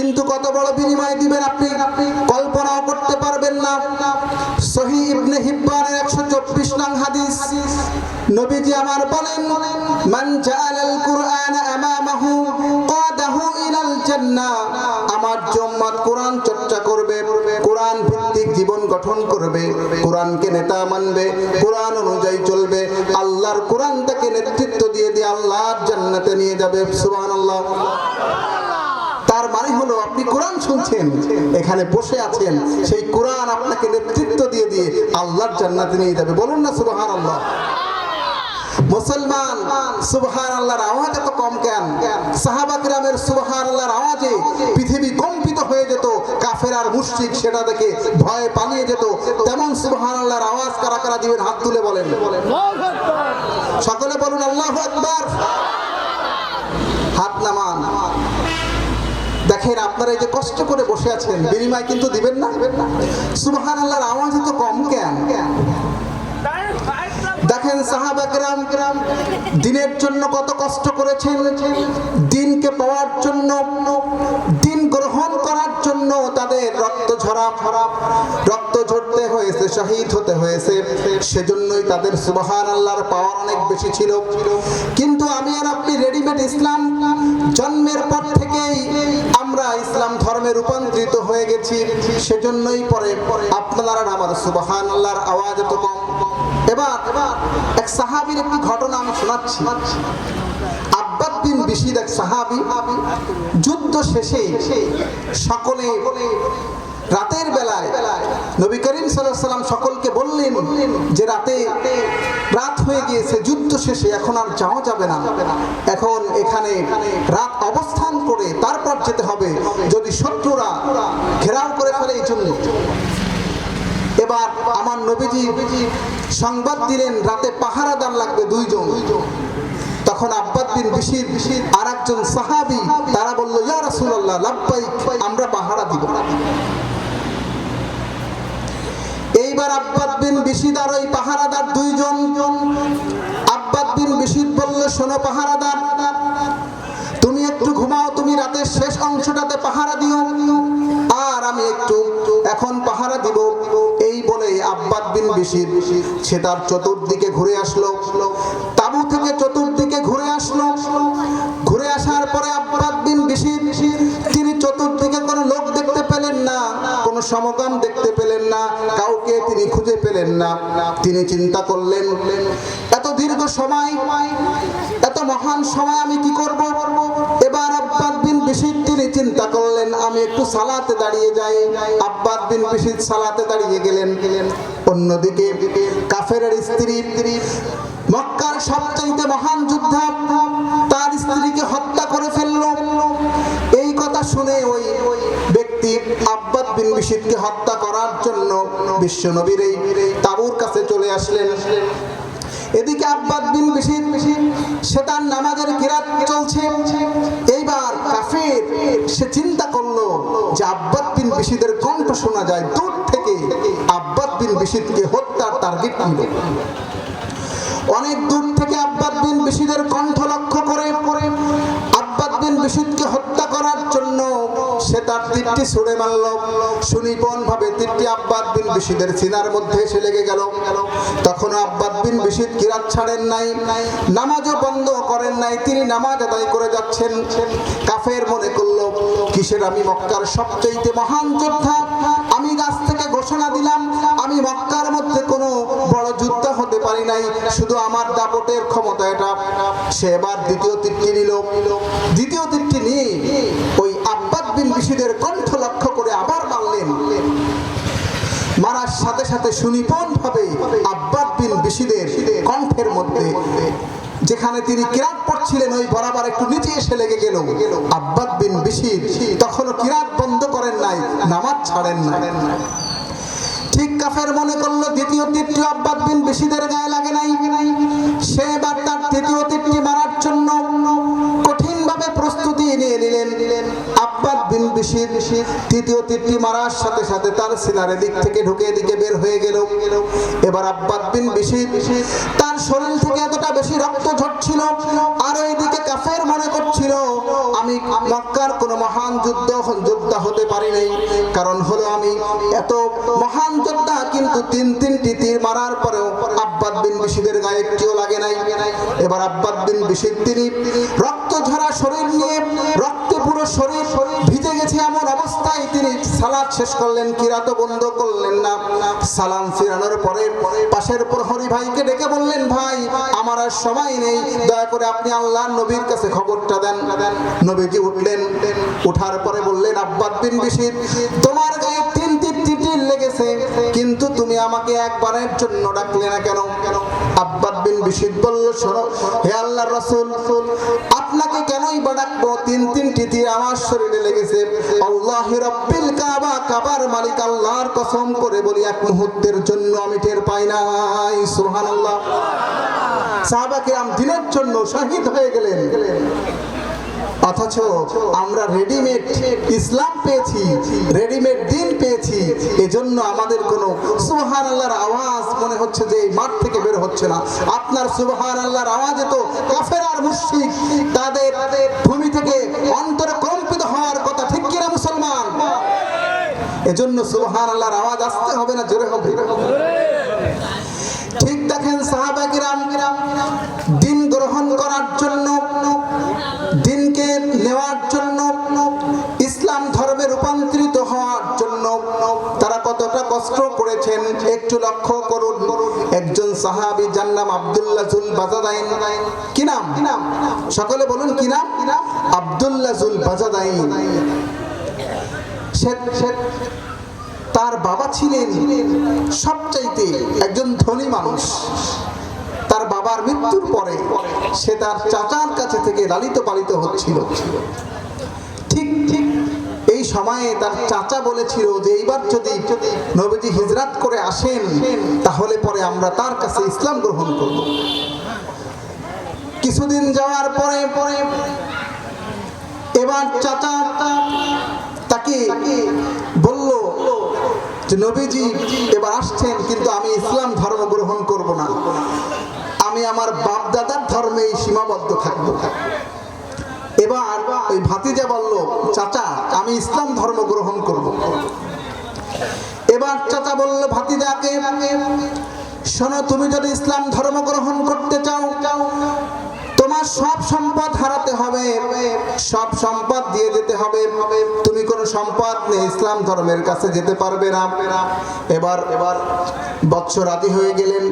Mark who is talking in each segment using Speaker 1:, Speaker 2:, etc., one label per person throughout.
Speaker 1: কিন্তু কত বড় বিনিময় দিবেন আপনি কল্পনাও করতে পারবেন না। সহিহ ইবনে হিব্বানের 124 নং হাদিস, নবীজি আমার বলেন, মান জাআলাল কুরআনা আমামাহু কাদাহু ইলাল জান্নাহ। আমার উম্মত কোরআন চর্চা করবে, কোরআন ভিত্তিক জীবন গঠন করবে, কোরআনকে নেতা মানবে, কোরআন অনুযায়ী চলবে, আল্লাহর কোরআন তাকে নেতৃত্ব দিয়ে আল্লাহর জান্নাতে নিয়ে যাবে। সুবহানাল্লাহ। তার মানে হলো আপনি কোরআন শুনছেন, এখানে বসে আছেন, সেই কোরআন আপনাকে নেতৃত্ব দিয়ে আল্লাহর জান্নাতে নিয়ে যাবে। বলুন না সুবহানাল্লাহ। মুসলমান সুবহানাল্লাহর আওয়াজ এত কম কেন? সাহাবা কিরামের সুবহানাল্লাহর আওয়াজে পৃথিবী কম্পিত হয়ে যেত, কাফের আর মুশরিক সেটা দেখে ভয়ে পালিয়ে যেত। তেমন সুবহানাল্লাহর আওয়াজ কারা কারা দিবেন? হাত তুলে বলেন। সকলে বলুন আল্লাহু আকবার। হাত নামান। দেখেন আপনারা এই যে কষ্ট করে বসে আছেন, বিনিময় কিন্তু দিবেন না। সুবহানাল্লাহর আওয়াজ এত কম কেন? দেখেন সাহাবা কিরাম দিনের জন্য কত কষ্ট করেছেন, দিনকে পাওয়ার জন্য, দিন গ্রহণ করার জন্য তাদের রক্ত ঝরতে হয়েছে, শহীদ হতে হয়েছে। সেজন্যই তাদের সুবহানাল্লাহর পাওয়ার অনেক বেশি ছিল। কিন্তু আমি আর আপনি রেডিমেড ইসলাম জন্মের পর থেকেই আমরা ইসলাম ধর্মে রূপান্তরিত হয়ে গেছি। সেজন্যই পরে আপনারা আমার সুবহানাল্লাহর আওয়াজ এত কম। এবার এক সাহাবীর একটি ঘটনা আমি শোনাচ্ছি। আব্বাদ বিন বিশির এক সাহাবী, যুদ্ধ শেষে সকলে রাতের বেলায় নবী করিম সাল্লাল্লাহু আলাইহি ওয়াসাল্লাম সকলকে বললেন যে রাত হয়ে গিয়েছে, যুদ্ধ শেষে এখন আর যাওয়া যাবে না, এখন এখানে রাত অবস্থান করে তারপর যেতে হবে, যদি শত্রুরা ঘেরাও করে ফেলে এই জন্য। এবার আমার নবীজি সংবাদ দিলেন রাতে পাহারাদার লাগবে 2 জন। তখন আব্বাদ বিন বিশির আর একজন সাহাবী তারা বলল, ইয়া রাসূলুল্লাহ লাব্বাইক, আমরা পাহারা দিব। এইবার আব্বাদ বিন বিশির আর ওই পাহারাদার 2 জন। আব্বাদ বিন বিশির বলল, শোনো পাহারাদার, তুমি একটু ঘুমাও, তুমি রাতের শেষ অংশটাতে পাহারা দিও, আর আমি একটু এখন পাহারা দিব। এই বলে আব্বাদ বিন বিশির সে তার চতুর্দিকে ঘুরে আসলো, তাবু থেকে চতুর্দিকে ঘুরে আসলো। ঘুরে আসার পরে আব্বাদ বিন বিশির তিনি চতুর্দিকে কোনো লোক দেখতে পেলেন না, কোনো সমকাম দেখতে পেলেন না, কাউকে তিনি খুঁজে পেলেন না। তিনি চিন্তা করলেন, এত দীর্ঘ সময়, এত মহান সময় আমি কি করব? এবার আব্বাদ বিন বিশির তিনি চিন্তা করলেন, আমি একটু সালাতে দাঁড়িয়ে যাই। আব্বাদ বিন বিশির সালাতে দাঁড়িয়ে গেলেন। অন্যদিকে কাফেরের স্ত্রী, মক্কার সবচাইতে মহান যোদ্ধা, তার স্ত্রীকে হত্যা করে ফেলল। এই কথা শুনে ওই ব্যক্তি আব্বাদ বিন বিশিরকে হত্যা করার জন্য বিশ্বনবীর এই তাঁবুর কাছে চলে আসলেন। এদিকে আব্বাদ বিন বিশির সে তার নামাজের কিরাত চলছে। এইবার কাফের সে চিন্তা করলো যে আব্বাদ বিন বিশিরের কণ্ঠ শোনা যায় দূর থেকে, আব্বাদ বিন বিশিরকে হত্যার টার্গেট নিল। অনেক দূর থেকে আব্বাদ বিন বিশিরের কণ্ঠ লক্ষ্য করে আব্বাদ বিন বিশিরকে হত্যা করার জন্য সে তার তীরটি ছুঁড়ে মারল। সুনিপুণ ভাবে তীরটি আব্বাদ বিন বিশিরের সিনার মধ্যে এসে লেগে গেল। তখন আব্বাদ বিন বিশির কিরাত ছাড়েন নাই, নামাজও বন্ধ করেন নাই, তিনি নামাজ আদায় করে যাচ্ছেন। কাফের মনে করলো, কিসের আমি মক্কার সবচেয়ে মহান যোদ্ধা, আমি গাছ থেকে ঘোষণা দিলাম আমি মক্কার মধ্যে কোনো বড় যুদ্ধ হতে পারি নাই, শুধু আমার দাপটের ক্ষমতা এটা। সে এবার দ্বিতীয় তীরটি নিল। দ্বিতীয় তীরটি নিয়ে ওই আব্বাদ বিন বিশিরের কণ্ঠ লক্ষ্য করে আবার মারলেন। মারার সাথে সাথে সুনিপুণ ভাবে আব্বাদ বিন বিশিরের কণ্ঠের মধ্যে যেখানে তিনি কিরাত পড়ছিলেন ওই বরাবর একটু নিচে এসে লেগে গেল। আব্বাদ বিন বিশির তখনও কিরাত বন্ধ করেন নাই, নামাজ ছাড়েন নাই। ঠিক কাফের মনে করলো দ্বিতীয় তীরটি আব্বাদ বিন বিশিরের গায়ে লাগে নাই। সে এবার তার তৃতীয় তীরটি মারার জন্য কঠিন ভাবে প্রস্তুতি নিয়ে নিলেন। আব্বাদ বিন বিশির তৃতীয় তীরটি মারার সাথে সাথে তার সিনার দিক থেকে ঢুকে এদিকে বের হয়ে গেল। এবার আব্বাদ বিন বিশির তার শরীর থেকে এতটা বেশি রক্ত ঝরছিল, আর ওইদিকে কাফের মনে করছিল আমি মক্কার কোন মহান যোদ্ধা পারি নাই, কারণ হলো আমি এত মহান যোদ্ধা, কিন্তু তিনটি তীর মারার পরেও আব্বাদ বিন বিশিদের গায়ে একটিও লাগে নাই। এবার আব্বাদ বিন বিশিদ তিনি রক্ত ঝরা শরীর নিয়ে, রক্তে পুরো শরীর ভিজে গেছে, এমন অবস্থায় তিনি সালাত শেষ করলেন, কিরাত বন্ধ করলেন না। সালাম ফিরানোর পরে পাশের প্রহরী ভাইকে ডেকে বললেন, ভাই আমার আর সময় নেই, দয়া করে আপনি আল্লাহর নবীর কাছে খবরটা দেন। নবীজি উঠলেন, উঠার পরে বললেন, আব্বাদ বিন বিশিদ, তোমার গায়ে তিনটি তীর লেগেছে, কিন্তু তুমি আমাকে একবারের জন্য ডাকলে না কেন? আব্বাদ বিন বিশিদ বলল, শোনো হে আল্লাহর রাসূল, আপনাকে কেনই বা ডাকবো? তিনটি তীর আমার শরীরে লেগেছে। আল্লাহি রাব্বিল কাবা, কাবার মালিক আল্লাহর কসম করে বলি, এক মুহূর্তের জন্য আমি টের পাই নাই। সুবহানাল্লাহ। সাহাবা কিরাম দিনের জন্য শহীদ হয়ে গেলেন, অথচ আমরা রেডিমেড ইসলাম পেয়েছি, রেডিমেড দিন পেয়েছি। এজন্য আমাদের কোনো সুবহানাল্লাহর আওয়াজ মনে হচ্ছে যে এই মাঠ থেকে বের হচ্ছে না। আপনার সুবহানাল্লাহর আওয়াজে তো কাফের আর মুশরিক তাদের ভূমি থেকে অন্তরে কম্পিত হওয়ার কথা, ঠিক কিনা মুসলমান? এজন্য সুবহানাল্লাহর আওয়াজ আসতে হবে না জোরে হবে? ঠিক দেখেন, সাহাবা কিরাম দিন গ্রহণ করার জন্য, দিনকে নেওয়ার জন্য, ইসলাম ধর্মে রূপান্তরিত হওয়ার জন্য তারা কতটা কষ্ট করেছেন একটু লক্ষ্য করুন। একজন সাহাবী, যার নাম আব্দুল্লাহ জুল বাজাদাইন। কি নাম? সকলে বলুন কি নাম? আব্দুল্লাহ জুল বাজাদাইন। তার বাবা ছিলেন সবচাইতে একজন ধনী মানুষ। তার বাবার মৃত্যুর পরে সে তার চাচার কাছে থেকে লালিত পালিত হচ্ছিল। ঠিক এই সময়ে তার চাচা বলেছিল যে এইবার যদি নবীজি হিজরত করে আসেন, তাহলে পরে আমরা তার কাছে ইসলাম গ্রহণ করব। কিছুদিন যাওয়ার পরে এবার চাচা তাকে বলল যে নবীজি এবার আসছেন, কিন্তু আমি ইসলাম ধর্ম গ্রহণ করব না, আমি আমার বাপ দাদার ধর্মেই সীমাবদ্ধ থাকবো। এবার ওই ভাতিজা বলল, চাচা আমি ইসলাম ধর্ম গ্রহণ করব। এবার চাচা বলল ভাতিজাকে, শোনো, তুমি যদি ইসলাম ধর্ম গ্রহণ করতে চাও, তোমার সব সম্পদ হারাতে হবে, সব সম্পদ দিয়ে যেতে হবে, তুমি কোনো সম্পদ নিয়ে ইসলাম ধর্মের কাছে যেতে পারবে না। এবার বৎস রাজি হয়ে গেলেন,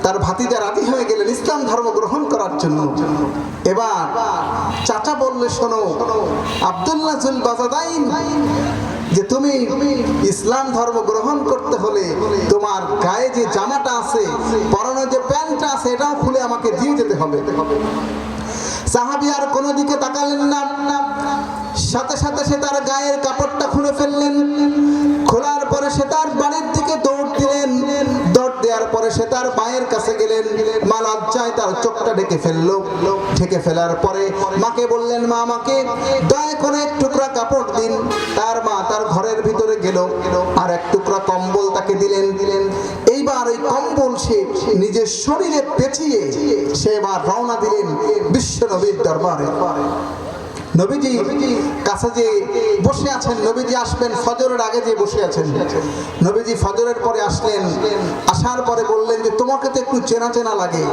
Speaker 1: তার ভাতিজা রাজি হয়ে গেলেন ইসলাম ধর্ম গ্রহণ করার জন্য। এবার চাচা বললে, শোনো আব্দুল্লাহ জুল বাজাদাইন, যে তুমি ইসলাম ধর্ম গ্রহণ করতে হলে তোমার গায়ে যে জামাটা আছে, পরনে যে প্যান্টটা আছে, এটাও খুলে আমাকে দিয়ে যেতে হবে। সাহাবী আর কোনো দিকে তাকালেন না, সাথে সাথে সে তার গায়ের কাপড়টা খুলে ফেললেন। খোলার পরে সে তার বাড়ির দিকে দৌড় দিলেন। দৌড় দেওয়ার পরে সে তার মায়ের কাছে গেলেন, মা লজ্জায় তার চোখটা ঢেকে ফেললো। ঢেকে ফেলার পরে মাকে বললেন, মা আমাকে দয়া করে এক টুকরা কাপড় দিন। তার মা তার ঘরের ভিতরে গেল, আর এক টুকরা কম্বল তাকে দিলেন। এইবার ওই কম্বল সে নিজের শরীরে পেঁচিয়ে সে এবার রওনা দিলেন বিশ্ব নবীর দরবারে। নবীজি কাছে যে বসে আছেন, নবীজি আসবেন ফজরের আগে যে বসে আছেন। নবীজি ফজরের পরে আসলেন, আসার পরে বললেন যে তোমাকে তো একটু চেনা চেনা লাগে।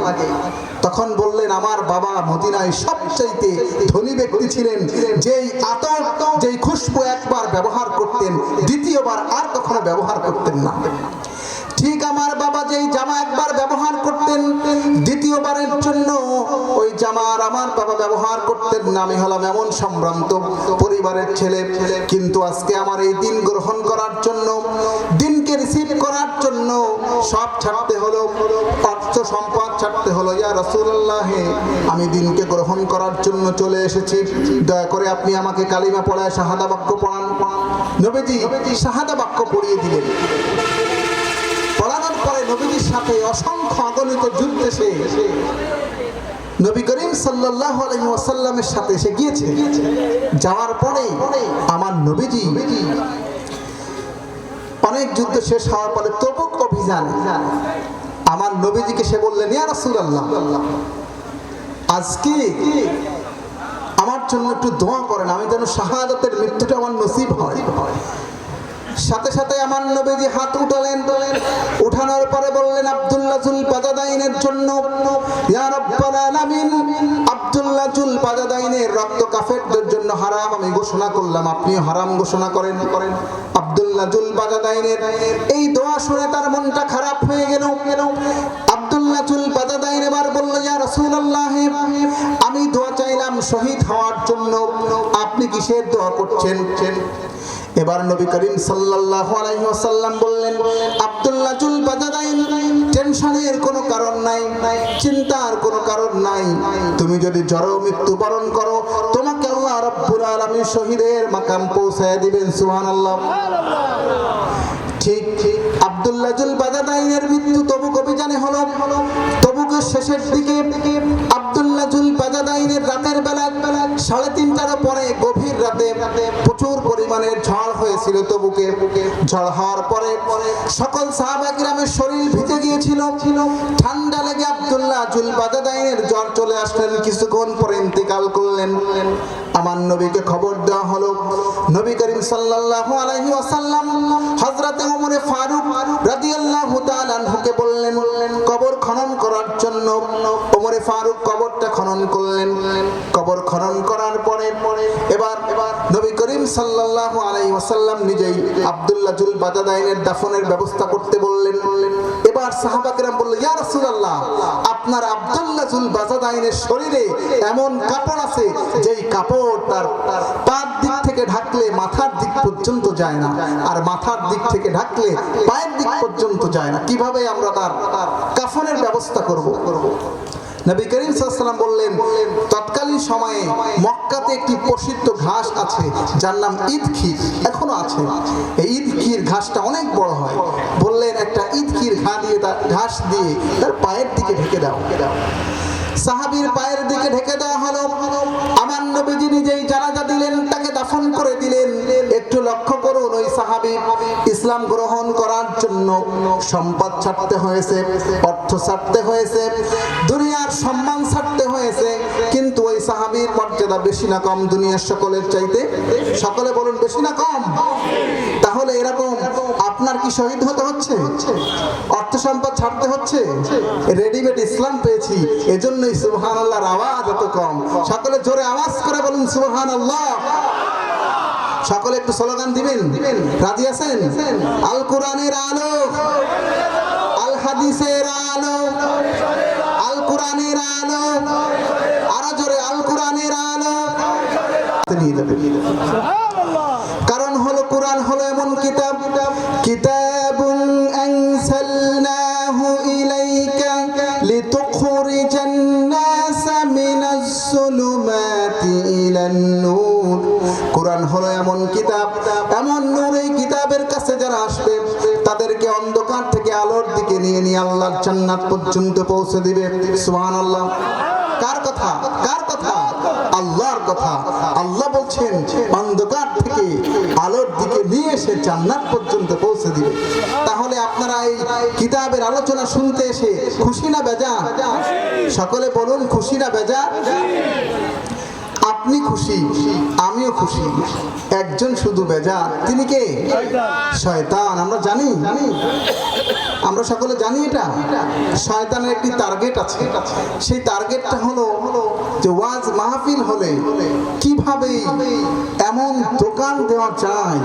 Speaker 1: তখন বললেন, আমার বাবা মদিনায় সবচাইতে ধনী ব্যক্তি ছিলেন, যেই আতর যেই খুশবু একবার ব্যবহার করতেন, দ্বিতীয়বার আর কখনো ব্যবহার করতেন না। ঠিক আমার বাবা যেই জামা একবার ব্যবহার করতেন, দ্বিতীয়বারের জন্য ওই জামার আমার বাবা ব্যবহার করতেন না। আমি হলাম এমন সম্ভ্রান্ত পরিবারের ছেলে, কিন্তু আজকে আমার এই দিন গ্রহণ করার জন্য, দিনকে রিসিভ করার জন্য সব ছাড়তে হলো, অর্থ সম্পদ ছাড়তে হলো। ইয়া রাসূলুল্লাহ, আমি দিনকে গ্রহণ করার জন্য চলে এসেছি, দয়া করে আপনি আমাকে কালিমা পড়ায় শাহাদা বাক্য পড়ান। নবীজি শাহাদা বাক্য পড়িয়ে দিলেন। পড়ানোর পরে নবীজির সাথে অসংখ্য অগণিত যুদ্ধে সে নবী করিম সাল্লাল্লাহু আলাইহি ওয়াসাল্লামের সাথে সে গিয়েছে। যাওয়ার পরে আমার নবীজি অনেক যুদ্ধ শেষ হওয়ার পরে তবুক অভিযানে আমার নবীজিকে সে বললেন, ইয়া রাসূলুল্লাহ, আজকে আমার জন্য একটু দোয়া করেন, আমি যেন শাহাদাতের মৃত্যুটা আমার নসিব হয়। সাথে সাথে আমার নবীজি হাত উঠালেন, উঠানোর পরে বললেন আব্দুল্লাহ জুল বাজাদাইনের জন্য, ইয়া রাব্বাল আলামিন, আব্দুল্লাহ জুল বাজাদাইনের রক্ত কাফেরদের জন্য হারাম আমি ঘোষণা করলাম, আপনি হারাম ঘোষণা করেন। আব্দুল্লাহ জুল বাজাদাইনের এই দোয়া শুনে তার মনটা খারাপ হয়ে গেল। আব্দুল্লাহ জুল বাজাদাইন এবার বলল, ইয়া রাসূলুল্লাহ, আমি দোয়া চাইলাম শহীদ হওয়ার জন্য, আপনি কিসের দোয়া করছেন? এবার নবী করিম সাল্লাল্লাহু আলাইহি ওয়াসাল্লাম বললেন, আব্দুল্লাহ জুল বাজাদাইন, টেনশনের কোনো কারণ নাই, চিন্তার কোনো কারণ নাই। তুমি যদি জড় মৃত্যুবরণ করো, তোমাকে আল্লাহ রাব্বুল আলামিন শহীদের মাকাম পৌঁছায় দিবেন। সুবহানাল্লাহ। ঠিক আব্দুল্লাহ জুল বাজাদাইনের মৃত্যু তবুক অভিযানে হলো। তবুকের শেষের দিকে আব্দুল্লাহ জুল বাজাদাইনের রাতের বেলা 3:30টার পরে গভীর রাতে প্রচুর পরিমাণের ঝড় হয়েছিল তবুকে। ঝড় হওয়ার পরে সকল সাহাবা কিরামের শরীর ভিজে গিয়েছিল, ঠান্ডা লেগে আব্দুল্লাহ জুল বাজাদাইনের জ্বর চলে আসলেন, কিছুক্ষণ পরে ইন্তেকাল করলেন। আমার নবীকে খবর দেওয়া হলো। নবী করিম সাল্লাল্লাহু আলাইহি ওয়াসাল্লাম হযরত ওমর ফারুক রাদিয়াল্লাহু তাআলা আনহুকে বললেন কবর খনন করার জন্য। ওমর ফারুক কবরটা খনন করলেন। কবর খনন করার পরে এবার নবী করিম সাল্লাল্লাহু আলাইহি ওয়াসাল্লাম নিজেই আব্দুল্লাহ জুল বাজাদাইনের দাফনের ব্যবস্থা করতে বললেন। এবার সাহাবা কিরাম বললেন, ইয়া রাসূলুল্লাহ, আপনার আব্দুল্লাহ জুল বাজাদাইনের শরীরে এমন কাপড় আছে যেই কাপড় তার পায়ের দিক থেকে ঢাকলে মাথার দিক পর্যন্ত যায় না, আর মাথার দিক থেকে ঢাকলে পায়ের দিক পর্যন্ত যায় না, কিভাবে আমরা তার কাফনের ব্যবস্থা করব? নবী করিম সাল্লাল্লাহু আলাইহি ওয়াসাল্লাম বললেন, তৎকালীন সময়ে মক্কাতে একটি প্রসিদ্ধ ঘাস আছে যার নাম ইদখির, এখনো আছে। এই ইদখির ঘাসটা অনেক বড় হয়। বললেন একটা ইদখির ঘাস দিয়ে তার পায়ের দিকে ঢেকে দাও। সাহাবীর পায়ের দিকে ঢেকে দেওয়া হলো। আমার নবীজি নিজেই জানাজা দিলেন, তাকে দাফন করে দিলেন। একটু লক্ষ্য করুন, ওই সাহাবী ইসলাম গ্রহণ করার জন্য সম্পদ ছাড়তে হয়েছে, অর্থ ছাড়তে হয়েছে, দুনিয়ার সম্মান ছাড়তে হয়েছে, কিন্তু ওই সাহাবীর মর্যাদা বেশি না কম দুনিয়ার সকলের চাইতে? সকলে বলুন, বেশি না কম? তাহলে এরকম আপনার কি শহীদ হতে হচ্ছে? অর্থ সম্পদ ছাড়তে হচ্ছে? রেডিমেড ইসলাম পেয়েছি, এজন্যই সুবহানাল্লাহর আওয়াজ এত কম। সকলে জোরে আওয়াজ করে বলুন সুবহানাল্লাহ। সকলে একটু স্লোগান দিবেন, রাজি আছেন? আল কোরআনের আলো, আল হাদিসের আলো, আল কোরআনের আলো, আরো জোরে আল কোরআনের আলো। কারণ হলো কোরআন হলো এমন কিতাব, কিতাবুন আনসালনাহু ইলাইকা লিতুখরিজান নাসা মিনাজ যুলুমাতি ইলান নূর। কোরআন হলো এমন কিতাব, এমন নূর, এই কিতাবের কাছে যারা আসবে তাদেরকে অন্ধকার থেকে আলোর দিকে নিয়ে আল্লাহর জান্নাত পর্যন্ত পৌঁছে দিবে। সুবহানাল্লাহ। কার কথা? কার কথা? আল্লাহর কথা। আল্লাহ বলছেন অন্ধকার থেকে আলোর দিকে নিয়ে এসে জান্নাত পর্যন্ত পৌঁছে দিবে। তাহলে আপনারা এই কিতাবের আলোচনা শুনতে এসে খুশি না বেজার? সকলে বলুন, খুশি না বেজার? আপনি খুশি, আমিও খুশি, একজন শুধু বেজার, তিনি কে? শয়তান। আমরা জানি, আমরা সকলে জানি এটা। শয়তানের একটি টার্গেট আছে, সেই টার্গেটটা হলো যে ওয়াজ মাহফিল হলে কিভাবে এমন দোকান দেওয়া যায়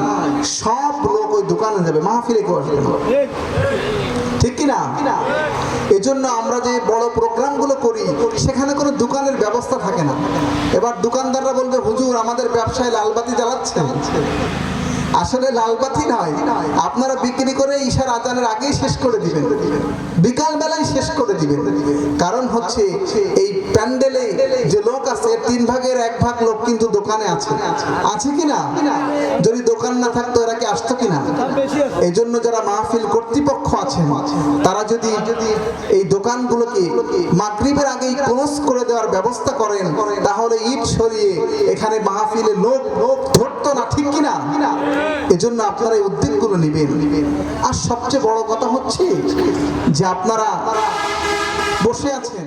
Speaker 1: সব লোক ওই দোকানে যাবে, মাহফিলে কেউ আসবে না। ঠিক কিনা? এজন্য আমরা যে বড় প্রোগ্রামগুলো করি সেখানে কোনো দোকানের ব্যবস্থা থাকে না। এবার দোকানদাররা বলবে, হুজুর আমাদের ব্যবসায় লালবাতি জ্বালাচ্ছেন। আসলে লালবাতি নয়, আপনারা বিক্রি করে ঈশার আজানের আগেই শেষ করে দিবেন, বিকাল বেলায় শেষ করে দিবেন। কারণ হচ্ছে এই প্যান্ডেলে যে লোক আছে 3 ভাগের 1 ভাগ লোক কিন্তু দোকানে আছে, আছে কিনা? যদি দোকান না থাকতো এরা কি আসতো কিনা? এই জন্য যারা মাহফিল কর্তৃপক্ষ আছেন তারা যদি এই দোকানগুলোকে মাগরিবের আগেই ক্লোজ করে দেওয়ার ব্যবস্থা করেন, তাহলে ঈদ সরিয়ে এখানে মাহফিলে লোক ধরতো না। ঠিক কিনা? এজন্য আপনারা এই উদ্যোগগুলো নেবেন। আর সবচেয়ে বড় কথা হচ্ছে যে আপনারা বসে আছেন।